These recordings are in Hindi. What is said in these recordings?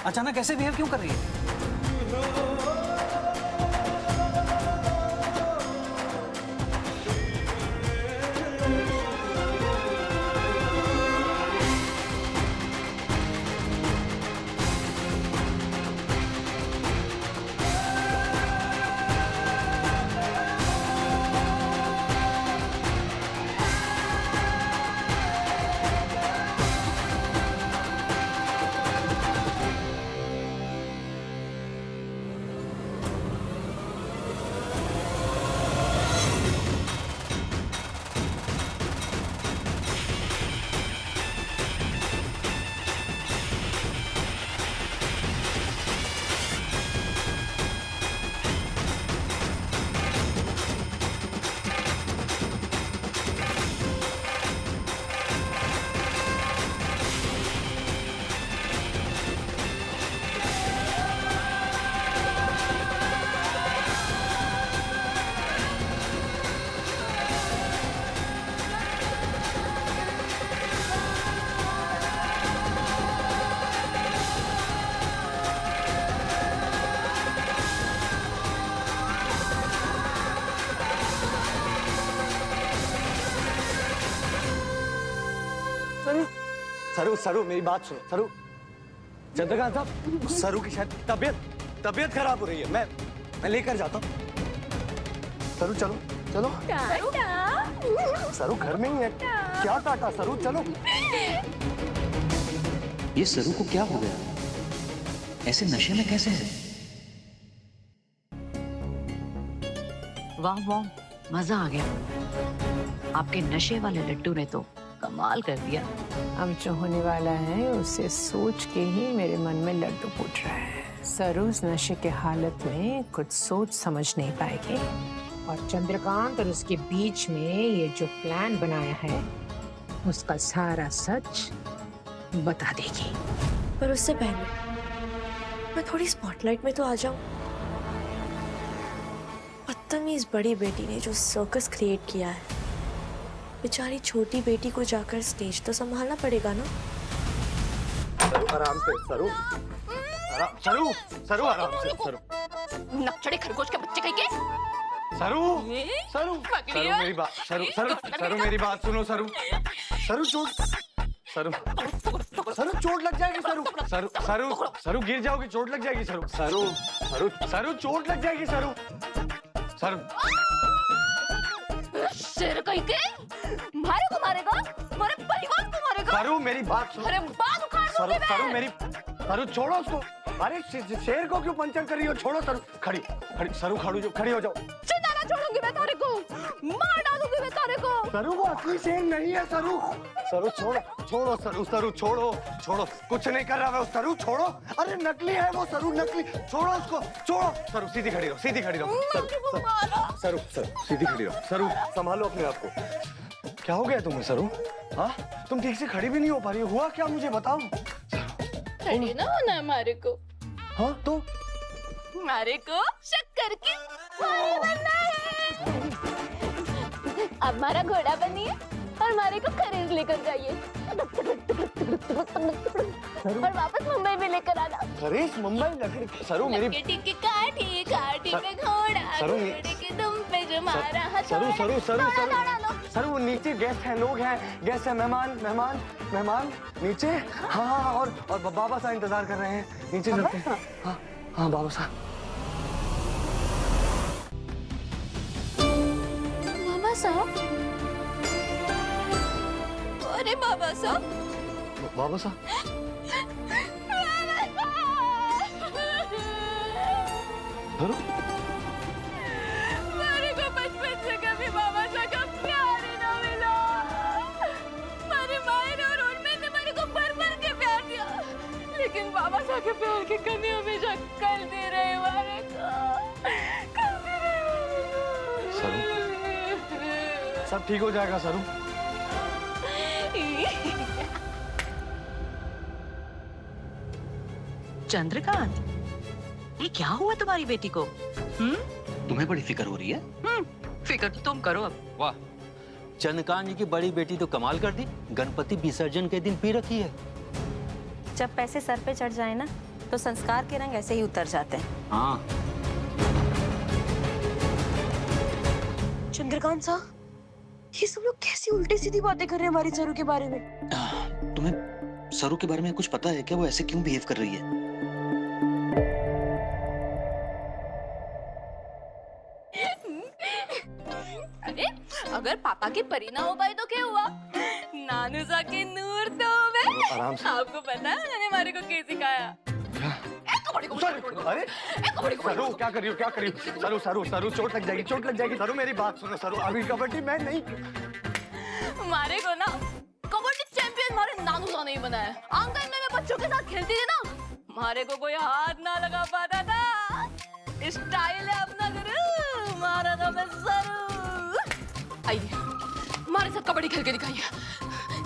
अचानक ऐसे बिहेव क्यों कर रही है? सरू सरू मेरी बात सुनो सरू। चंद्रकांत साहब, सरू की शायद तबीयत खराब हो रही है। मैं लेकर जाता हूँ। सरू चलो चलो। सरू घर में ही है। क्या काटा सरू, चलो। ये सरू को क्या हो गया? ऐसे नशे में कैसे है? वाह वाह, मजा आ गया। आपके नशे वाले लड्डू ने तो कमाल कर दिया। अब जो होने वाला है उसे सोच के ही मेरे मन में लड्डू फूट रहा है। सरू उस नशे के हालत में कुछ सोच समझ नहीं पाएगी और चंद्रकांत और उसके बीच में ये जो प्लान बनाया है उसका सारा सच बता देगी। पर उससे पहले मैं थोड़ी स्पॉटलाइट में तो आ जाऊं। बदतमीज बड़ी बेटी ने जो सर्कस क्रिएट किया है, बेचारी छोटी बेटी को जाकर स्टेज तो संभालना पड़ेगा ना। सरू आराम से सरू। सरू सरू आराम से सरू। नकचड़े खरगोश के बच्चे कहीं के। सरू सरू सरू मेरी बात सरू सरू सरू मेरी बात सुनो सरू। सरू चोट सरू सरू चोट लग जाएगी सरू। सरू सरू सरू गिर जाओगी, चोट लग जाएगी सरू। सरू सरू सरू चोट लग जाएगी सरू। सरू शेर कहीं के मारे को मारेगा, हमारे परिवार को मारेगा। सरू मेरी बात सुनो। अरे बात उखाड़ सरू दूंगी मैं। सरू मेरी सरू छोड़ो उसको। अरे शेर को क्यों पंचर कर रही हो? छोड़ो सरू। खड़ी खड़ी सरू खड़ी हो जाओ। चिताना छोड़ूंगी मैं तारे को, मार डालूंगी मैं तारे को। सरू वो असली शेर नहीं है सरू। सरू छोड़ो छोड़ो सरू। सरू छोड़ो छोड़ो, कुछ नहीं कर रहा है सरू, छोड़ो। अरे नकली है वो सरू, नकली। छोड़ो उसको, छोड़ो। सरू सीधी खड़ी रहो, सीधी खड़ी रहो। सरू सरू सीधी खड़ी रहो। सरू संभालो अपने आप को। क्या हो गया तुम्हें सरू? हाँ, तुम ठीक से खड़ी भी नहीं हो पा रही हो। हुआ क्या मुझे बताओ। खड़ी ना होना हमारे को। हाँ तो हमारे को शक्कर की मारी बनना है। अब हमारा घोड़ा बनिए और हमारे को खरीद लेकर जाइए और वापस मुंबई में लेकर आना। खरीस मुंबई लकड़ी। सरू मेरी टिक्की काठी काठी पे घोड़ा, सरू, घोड़े के दुम पे जो मारा सरू सरू सरू सरू दौड़ा लो। सर वो नीचे गेस्ट हैं, लोग हैं, गेस्ट हैं, मेहमान मेहमान मेहमान नीचे। हाँ हाँ और बाबा साहब इंतजार कर रहे हैं नीचे। चलते हैं। हाँ हाँ बाबा साहब। बाबा साहब, अरे बाबा साहब, बाबा साहब धरो। मेरे को बचपन से कभी बाबा साहब का प्यार ही ना मिला। मेरे मायने और उनमें ने मेरे को भर के प्यार दिया, लेकिन बाबा साहब के प्यार की कमी हमेशा कर दे रहे हमारे को, कर दे रहे। सरू सब ठीक हो जाएगा सरू। चंद्रकांत, ये क्या हुआ तुम्हारी बेटी को? तुम्हें बड़ी फिक्र हो रही है? फिक्र तो तुम करो अब। वाह, चंद्रकांत जी की बड़ी बेटी तो कमाल कर दी। गणपति विसर्जन के दिन पी रखी है। जब पैसे सर पे चढ़ जाए ना तो संस्कार के रंग ऐसे ही उतर जाते हैं। हाँ, चंद्रकांत साहब, ये सब लोग कैसी उल्टी सीधी बातें कर रहे हैं हमारी सरू के बारे में? तुम्हें सरू के बारे में कुछ पता है क्या? वो ऐसे क्यों बिहेव कर रही है? अरे अगर पापा की परी ना हो पाई तो क्या हुआ? नानुसा के नूर तो मैं। आराम से। आपको पता है उन्होंने हमारे को क्या सिखाया? अरे सरू क्या कर रही हो, क्या कर रही हो? सरू सरू सरू चोट लग जाएगी, चोट लग जाएगी। सरू मेरी बात सुनो सरू, अभी कबड्डी मैं नहीं। हमारे को ना कबड्डी चैंपियन हमारे नानुसा नहीं बनाया। आंगन में मैं बच्चों के साथ खेलती थी ना, हमारे को कोई हाथ ना लगा पाता था। स्टाइल है अपना गुरु, हमारा नाम है सरू। आइए हमारे साथ कबड्डी खेल के दिखाइए,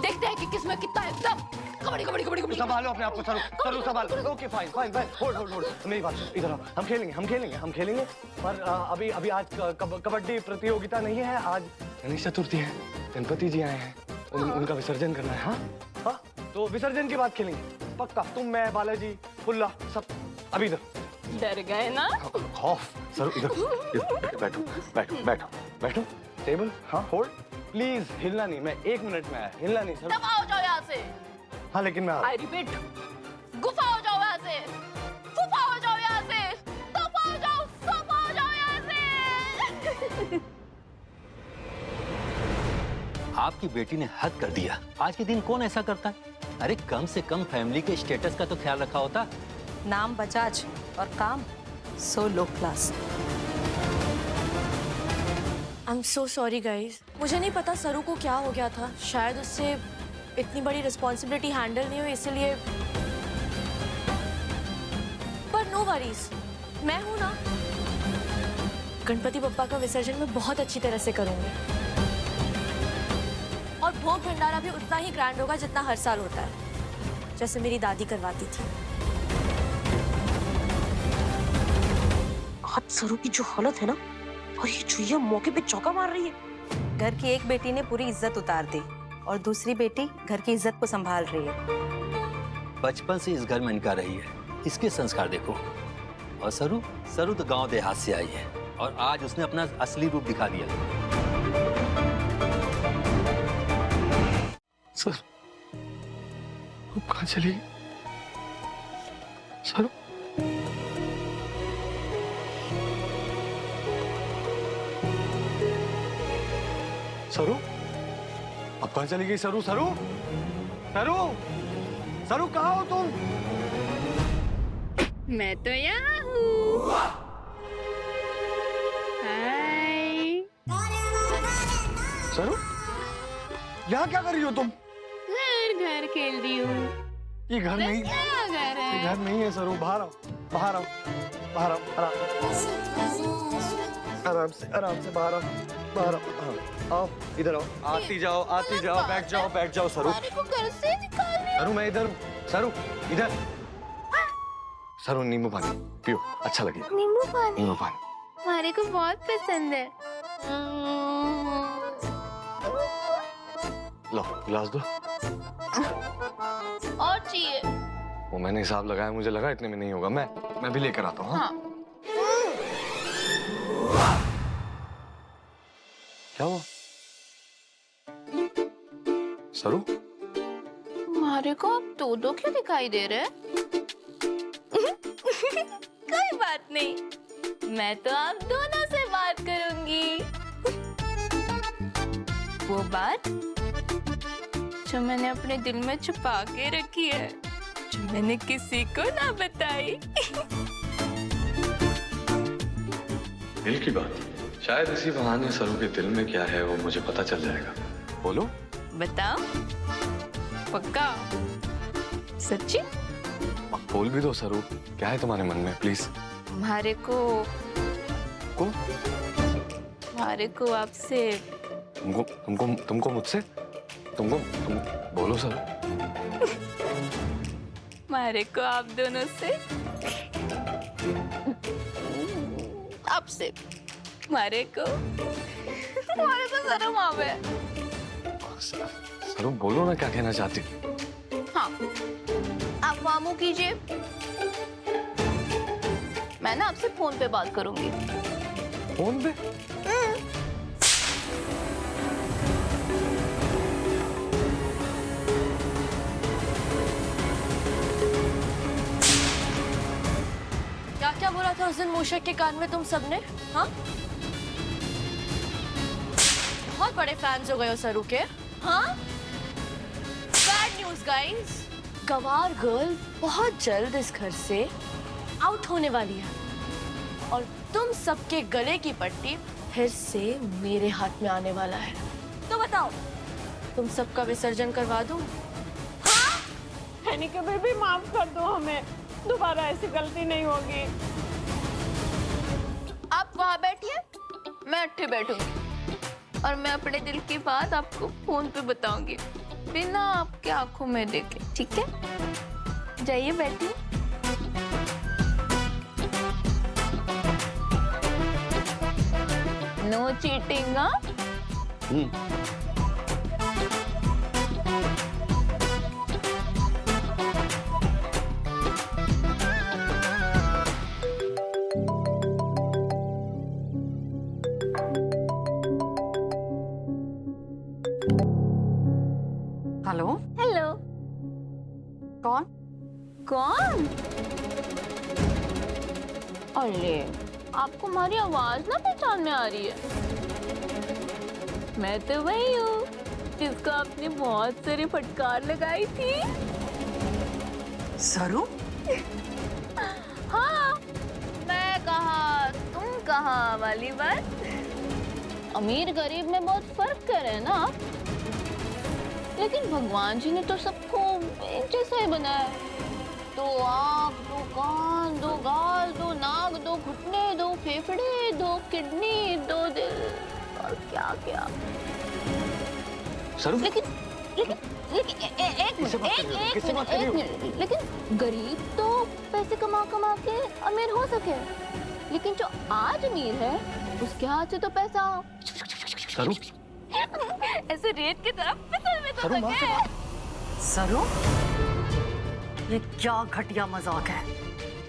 देखते हैं कि किसमें कितना है दम। कबड्डी कबड्डी कबड्डी कबड्डी। संभालो अपने आप को सरू, सरू संभालो। Okay fine fine fine, hold hold hold. मेरी बात सुनो, इधर आओ, हम खेलेंगे हम खेलेंगे हम खेलेंगे। पर अभी अभी आज कबड्डी प्रतियोगिता नहीं है। आज गणेश चतुर्थी है, गणपति जी आए हैं, उनका विसर्जन करना है। हाँ हाँ, तो विसर्जन के बाद खेलेंगे पक्का। तुम, मैं, बालाजी, फुल्ला, सब। अभी इधर डर गए ना? खौफ। सरू इधर बैठो बैठो बैठो बैठो। टेबल, हाँ होल्ड प्लीज। हिलना नहीं, मैं 1 मिनट में आया, हिलना नहीं सर। दफा हो जाओ यहाँ से। हाँ लेकिन मैं आई रिपीट, गुफा हो जाओ यहाँ से, फूफा हो जाओ यहाँ से, दफा हो जाओ, सफा हो जाओ यहाँ से। आपकी बेटी ने हद कर दिया। आज के दिन कौन ऐसा करता है? अरे कम से कम फैमिली के स्टेटस का तो ख्याल रखा होता। नाम बजाज और काम so low class. I am so sorry guys, मुझे नहीं पता सरू को क्या हो गया था। शायद उससे इतनी बड़ी रिस्पॉन्सिबिलिटी हैंडल नहीं हुई, इसीलिए। पर नो वरीज, मैं हूं ना। गणपति बप्पा का विसर्जन मैं बहुत अच्छी तरह से करूंगी, और भोग भंडारा भी उतना ही ग्रैंड होगा जितना हर साल होता है, जैसे मेरी दादी करवाती थी। आज सरू की जो हालत है ना, और ये चुईया मौके पे चौका मार रही है। घर की एक बेटी ने पूरी इज्जत उतार दी और दूसरी बेटी घर की इज्जत को संभाल रही है। बचपन से इस घर में इनका रही है, इसके संस्कार देखो। और सरू सरू तो गांव देहात से आई है, और आज उसने अपना असली रूप दिखा दिया। सर अब कहाँ चली सरू? सरू अब कहाँ चली गई? सरू सरू सरू सरू कहाँ हो तुम? मैं तो यहाँ हूँ। हाय। सरू यहाँ क्या कर रही हो तुम? घर खेल रही हूँ। ये घर नहीं, क्या घर है? ये घर नहीं है सरू। बाहर आओ बाहर आओ बाहर आओ, आराम से आराम से बाहर आओ बाहर आओ। आओ इधर आओ, आती जाओ बैठ जाओ सरू। को घर से निकाल रही सरू मैं इधर, सरू इधर। सरू नींबू पानी पियो, अच्छा लगेगा। नींबू पानी नींबू पानी हमारे को बहुत पसंद है। लो गिलास दो। और चाहिए? वो मैंने हिसाब लगाया, मुझे लगा इतने में नहीं होगा। मैं भी लेकर आता हूँ। हाँ? क्या हुआ सरू? हमारे को अब दो क्यों दिखाई दे रहे? कोई बात नहीं, मैं तो आप दोनों से बात करूंगी। वो बात जो मैंने अपने दिल में छुपा के रखी है, जो मैंने किसी को ना बताई। दिल की बात, शायद इसी बहाने सरू के दिल में क्या है वो मुझे पता चल जाएगा। बोलो। बताओ, पक्का? सच्ची? बोल भी दो सरू, क्या है तुम्हारे मन में प्लीज? हमारे को आपसे। तुमको मुझसे? तुम बोलो सरू। हमारे को आप दोनों से, आपसे, हमारे को शर्म आवे। सरू बोलो ना क्या कहना चाहती? हाँ, आप मामू कीजिए। मैं ना आपसे फोन पे बात करूंगी। फोन पे? क्या क्या बोला था उस दिन मूषक के कान में तुम सबने? हाँ, बहुत बड़े फैंस हो गए हो सरू के। हाँ, बैड न्यूज गाइस, गवार गर्ल बहुत जल्द इस घर से आउट होने वाली है और तुम सबके गले की पट्टी फिर से मेरे हाथ में आने वाला है। तो बताओ, तुम सबका विसर्जन करवा दूं? हाँ? यानी कि बेबी माफ कर दो हमें, दोबारा ऐसी गलती नहीं होगी। आप वहाँ बैठिए, मैं अट्ठे बैठूंगी और मैं अपने दिल की बात आपको फोन पे बताऊंगी बिना आपके आंखों में देखे, ठीक है? जाइए बैठिए। No cheating. Hello, hello. कौन? कौन? अरे, आपको हमारी आवाज ना पहचान में आ रही है? मैं तो वही हूँ जिसको आपने बहुत सारी फटकार लगाई थी। सरू? हाँ, मैं कहा तुम कहा वाली बात। अमीर गरीब में बहुत फर्क करे ना आप, लेकिन भगवान जी ने तो सबको एक जैसा ही बनाया। दो आँख, दो कान, दो गाल, दो नाक, दो घुटने, दो फेफड़े, दो किडनी, दो दिल और क्या क्या। सरू? लेकिन एक मिनट, लेकिन गरीब तो पैसे कमा कमा के अमीर हो सके, लेकिन जो आज अमीर है उसके हाथ से तो पैसा सरू? ऐसे रेत की तरफ फिसल में तो सके। सरू, ये क्या घटिया मजाक है?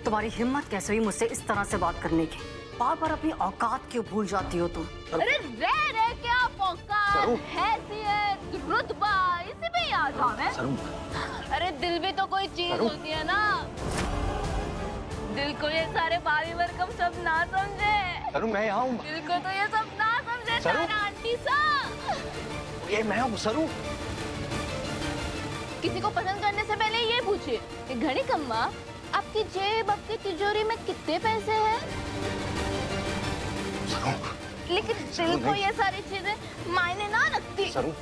तुम्हारी हिम्मत कैसे हुई मुझसे इस तरह से बात करने की? बार बार अपनी औकात क्यों भूल जाती हो तुम? अरे रह क्या औकात, हैसियत, रुतबा इसी पे याद आवे। अरे दिल भी तो कोई चीज होती है ना। दिल को ये सारे भारी भरकम सब ना समझे। सरू मैं यहाँ हूँ। दिल को तो ये सब ना समझे तारा आंटी सा। ये मैं हूँ सरू। किसी को पसंद करने से पहले ये पूछिए कि घड़ी कम्मा, आपकी जेब, आपकी तिजोरी में कितने पैसे हैं? लेकिन दिल को ये सारी चीजें मायने ना रखती। सरू,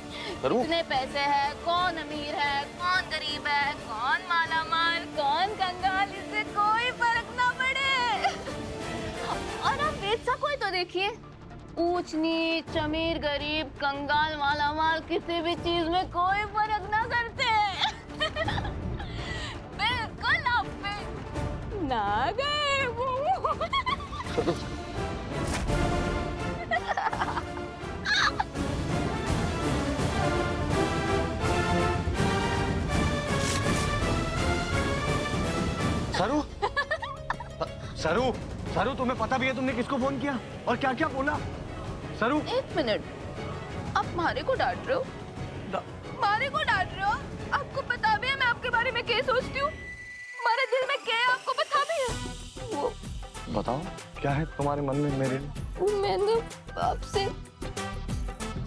सरू। कितने पैसे हैं, कौन अमीर है, कौन गरीब है, कौन माला माल, कौन कंगाल, इससे कोई फर्क ना पड़े। और आप ऐसा कोई तो देखिए, ऊंच नीच, अमीर गरीब, कंगाल माला माल, किसी भी चीज में कोई फर्क ना करते। बिल्कुल आप पे ना गए वो। सरू? सरू, सरू तुम्हें पता भी है तुमने किसको फोन किया और क्या क्या बोला? सरू? एक मिनट, आप मारे को डांट रहे हो? मारे को डांट रहे हो? आपको पता भी है मैं आपके बारे में क्या सोचती हूँ? हमारे दिल में क्या है आपको पता भी है? वो बताओ क्या है तुम्हारे मन में मेरे लिए? मैंने आपसे,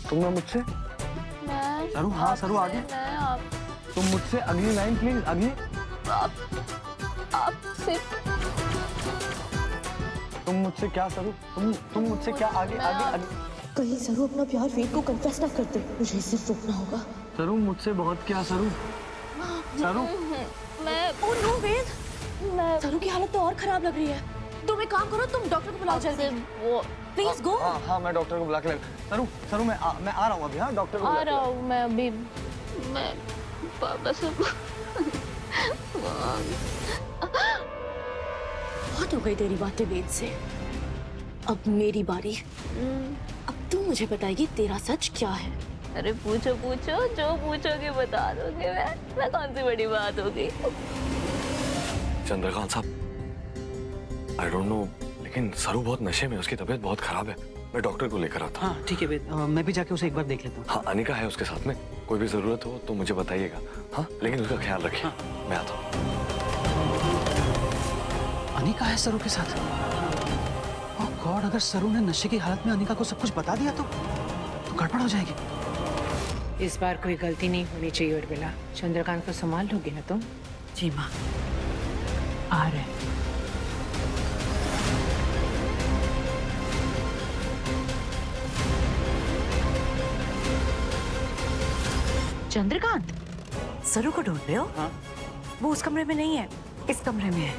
तुमने मुझसे? मैं सरू, हाँ सरू आगे। मैं आप, तुम मुझसे अगली लाइन प्लीज, अगली। आपसे तुम मुझसे क्या सरू? तुम मुझसे क्या? आगे आगे आगे। कहीं सरू अपना प्यार वीर को कन्फेस ना कर दे, मुझे सिर्फ रोकना होगा। सरू मुझसे बहुत क्या सरू? सरू? मैं ओ नो वेद, मैं सरू की हालत तो और खराब लग रही है। तुम एक काम करो, तुम डॉक्टर को बुलाओ जल्दी। वो प्लीज गो। हाँ हाँ मैं डॉक्टर को बुला के सरू, सरू मैं आ रहा हूँ अभी। हाँ डॉक्टर को आ बुला के रहा हूँ मैं अभी। मैं पापा से बहुत हो गई तेरी बातें वेद से, अब मेरी बारी। अब तू मुझे बताएगी तेरा सच क्या है। अरे पूछो पूछो, जो पूछोगे बता दोगे। मैं कौन सी बड़ी बात होगी। चंद्रकांत साहब, आई डोंट नो, लेकिन सरू बहुत नशे में, उसकी तबीयत बहुत खराब है। मैं डॉक्टर को लेकर आता हूँ। हाँ ठीक है वेद, मैं भी जाके उसे एक बार देख लेता हूँ। हाँ, अनिका है उसके साथ में, कोई भी जरूरत हो तो मुझे बताइएगा। हाँ, लेकिन उसका ख्याल रखिए। हाँ। मैं आता हूँ। अनिका है सरू के साथ। ओह गॉड, अगर सरू ने नशे की हालत में अनिका को सब कुछ बता दिया तो गड़बड़ हो जाएगी। इस बार कोई गलती नहीं होनी चाहिए उर्मिला। चंद्रकांत को संभाल लोगी ना तुम? जी माँ। आ रहे हैं। चंद्रकांत, सरू को ढूंढ रहे हो? हाँ। वो उस कमरे में नहीं है, इस कमरे में है।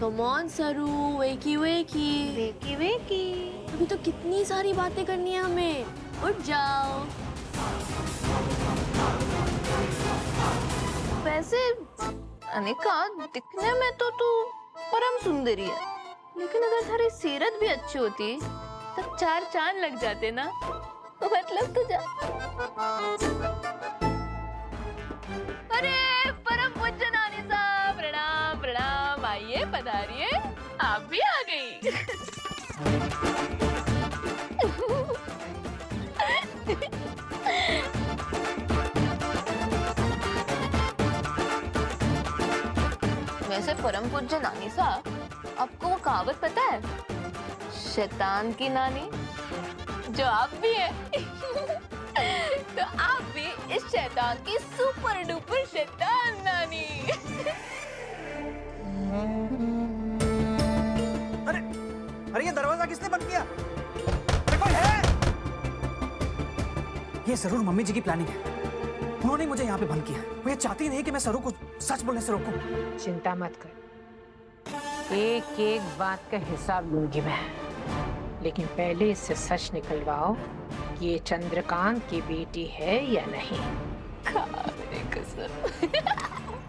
कम ऑन सरू, वेकी वेकी वेकी वेकी। अभी तो कितनी सारी बातें करनी है हमें। उठ जाओ। वैसे अनिका, दिखने में तो तू परम सुंदरी है, लेकिन अगर थारी सीरत भी अच्छी होती तब 4 चांद लग जाते ना। मतलब तुझे। अरे परम पूज्य नानी साहब, प्रणाम प्रणाम। आइए पधारिए, आप भी आ गई। वैसे परम पूज्य नानी साहब, आपको वो कहावत पता है, शैतान की नानी, जो आप भी है। तो आप भी इस शैतान की सुपर डुपर शैतान नानी। अरे ये दरवाजा किसने बंद किया? अरे कोई है? ये जरूर मम्मी जी की प्लानिंग है। उन्होंने मुझे यहाँ पे बंद किया। वो ये चाहती नहीं कि मैं सरू को सच बोलने से रोकूं। चिंता मत कर, एक एक बात का हिसाब लूंगी मैं, लेकिन पहले इससे सच निकलवाओ कि ये चंद्रकांत की बेटी है या नहीं।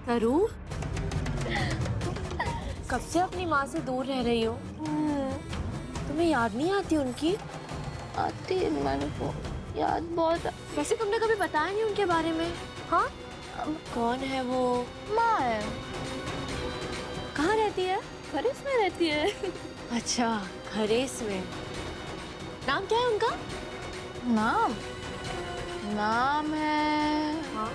सरू, कब से अपनी माँ से दूर रह रही हो? तुम्हें याद नहीं आती उनकी? आती है मेरे को याद बहुत। वैसे तुमने कभी बताया नहीं उनके बारे में? हाँ, कौन है वो? माँ है। कहाँ रहती है? खरेस में रहती है। अच्छा, खरेस में। नाम क्या है उनका? नाम है, हाँ?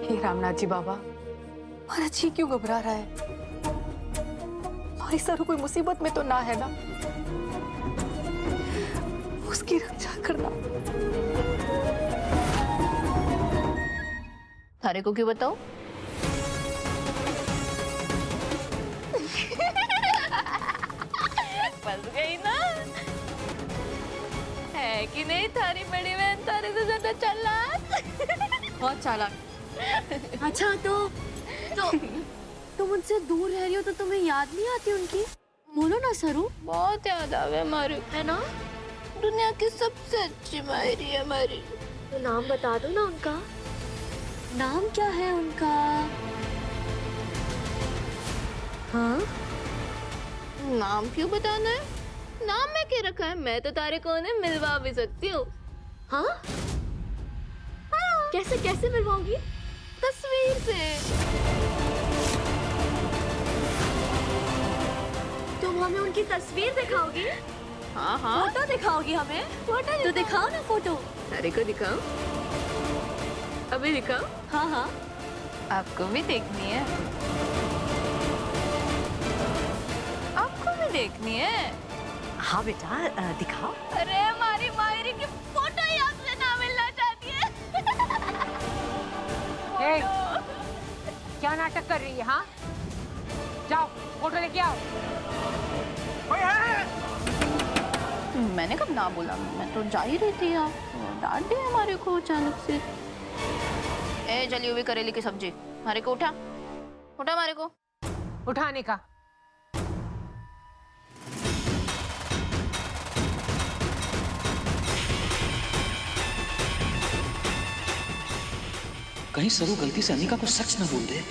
हे रामनाथ जी बाबा, हमारा जी क्यों घबरा रहा है? हमारी सरू कोई मुसीबत में तो ना है ना? उसकी रक्षा करना। थारे को क्यों बताओ? फंस गई ना? है कि नहीं थारी बड़ी बहन थारे से ज्यादा चालाक? बहुत चालाक। अच्छा तो तुम उनसे दूर रह रही हो तो तुम्हें याद नहीं आती उनकी? बोलो ना सरू। बहुत याद आवे हमारी, है ना? दुनिया की सबसे अच्छी मायरी है हमारी। तो नाम बता दो ना उनका। नाम क्या है उनका? हाँ? नाम क्यों बताना है? नाम मैं क्या रखा है? मैं तो तारे को उन्हें मिलवा भी सकती हूँ। हाँ? कैसे कैसे मिलवाऊंगी? तस्वीर से। तुम हमें उनकी तस्वीर दिखाओगी? हाँ हाँ। फोटो दिखाओगी हमें? फोटो तो दिखाओ ना फोटो। तारे को दिखाओ? अभी दिखाओ? हाँ हाँ। आपको भी देखनी है? आपको भी देखनी है? हाँ बेटा, दिखाओ। अरे हमारी मायरी की फोटो ही आपसे ना मिलना चाहती है। ए, क्या नाटक कर रही है? हाँ, जाओ फोटो लेके आओ। मैंने कब ना बोला? मैं तो जा ही रही थी। आप डांट दिए हमारे को अचानक से। ए जली हुई करेली की सब्जी, हमारे को उठा उठा, हमारे को उठाने का कहीं सरू गलती से अनिका को सच न बोल दे।